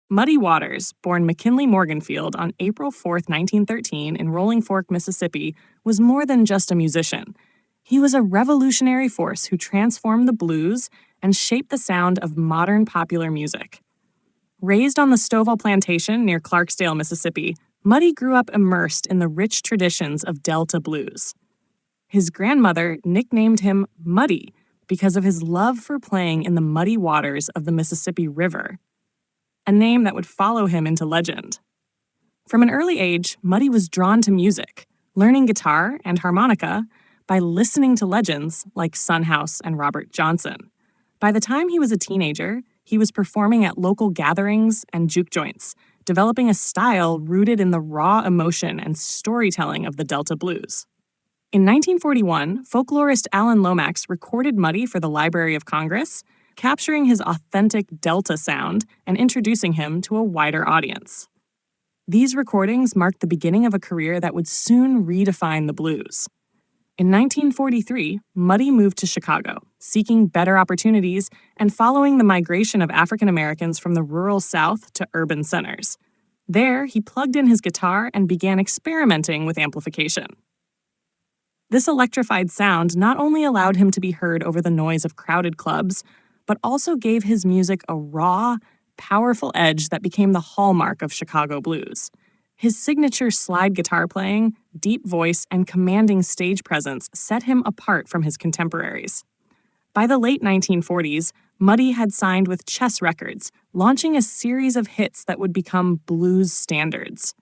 Muddy Waters, born McKinley Morganfield on April 4, 1913, in Rolling Fork, Mississippi, was more than just a musician. He was a revolutionary force who transformed the blues and shaped the sound of modern popular music. Raised on the Stovall Plantation near Clarksdale, Mississippi, Muddy grew up immersed in the rich traditions of Delta blues. His grandmother nicknamed him Muddy because of his love for playing in the muddy waters of the Mississippi River, a name that would follow him into legend. From an early age, Muddy was drawn to music, learning guitar and harmonica by listening to legends like Son House and Robert Johnson. By the time he was a teenager, he was performing at local gatherings and juke joints, developing a style rooted in the raw emotion and storytelling of the Delta blues. In 1941, folklorist Alan Lomax recorded Muddy for the Library of Congress, capturing his authentic Delta sound and introducing him to a wider audience. These recordings marked the beginning of a career that would soon redefine the blues. In 1943, Muddy moved to Chicago, seeking better opportunities and following the migration of African Americans from the rural South to urban centers. There, he plugged in his guitar and began experimenting with amplification. This electrified sound not only allowed him to be heard over the noise of crowded clubs, but also gave his music a raw, powerful edge that became the hallmark of Chicago blues. His signature slide guitar playing, deep voice, and commanding stage presence set him apart from his contemporaries. By the late 1940s, Muddy had signed with Chess Records, launching a series of hits that would become blues standards.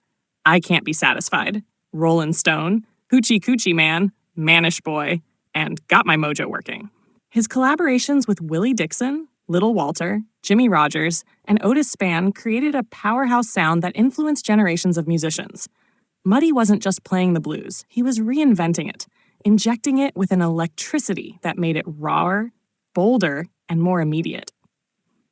I Can't Be Satisfied, Rollin' Stone, Hoochie Coochie Man, Manish Boy, and Got My Mojo Working. His collaborations with Willie Dixon, Little Walter, Jimmy Rogers, and Otis Spann created a powerhouse sound that influenced generations of musicians. Muddy wasn't just playing the blues, he was reinventing it, injecting it with an electricity that made it rawer, bolder, and more immediate.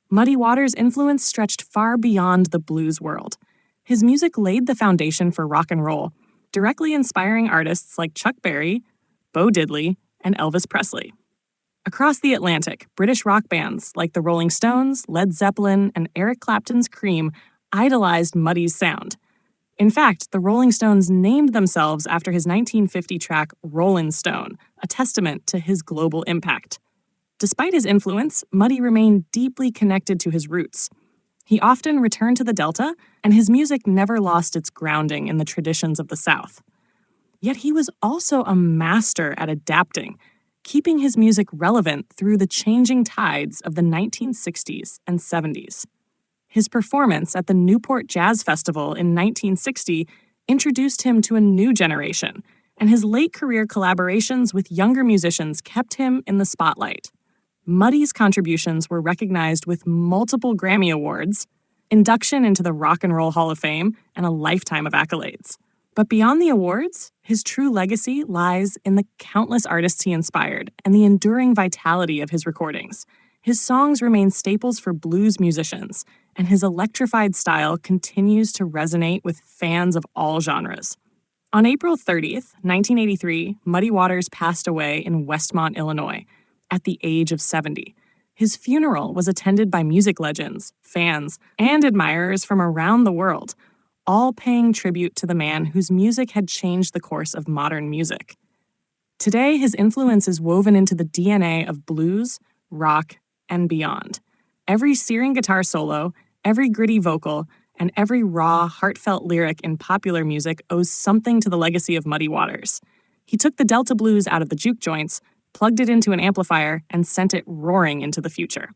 Muddy Waters' influence stretched far beyond the blues world. His music laid the foundation for rock and roll, directly inspiring artists like Chuck Berry, Bo Diddley, and Elvis Presley. Across the Atlantic, British rock bands like the Rolling Stones, Led Zeppelin, and Eric Clapton's Cream idolized Muddy's sound. In fact, the Rolling Stones named themselves after his 1950 track Rollin' Stone, a testament to his global impact. Despite his influence, Muddy remained deeply connected to his roots. He often returned to the Delta, and his music never lost its grounding in the traditions of the South. Yet he was also a master at adapting, keeping his music relevant through the changing tides of the 1960s and 70s. His performance at the Newport Jazz Festival in 1960 introduced him to a new generation, and his late career collaborations with younger musicians kept him in the spotlight. Muddy's contributions were recognized with multiple Grammy Awards, induction into the Rock and Roll Hall of Fame, and a lifetime of accolades. But beyond the awards, his true legacy lies in the countless artists he inspired and the enduring vitality of his recordings. His songs remain staples for blues musicians, and his electrified style continues to resonate with fans of all genres. On April 30th, 1983, Muddy Waters passed away in Westmont, Illinois, at the age of 70. His funeral was attended by music legends, fans, and admirers from around the world, all paying tribute to the man whose music had changed the course of modern music. Today, his influence is woven into the DNA of blues, rock, and beyond. Every searing guitar solo, every gritty vocal, and every raw, heartfelt lyric in popular music owes something to the legacy of Muddy Waters. He took the Delta blues out of the juke joints, plugged it into an amplifier, and sent it roaring into the future.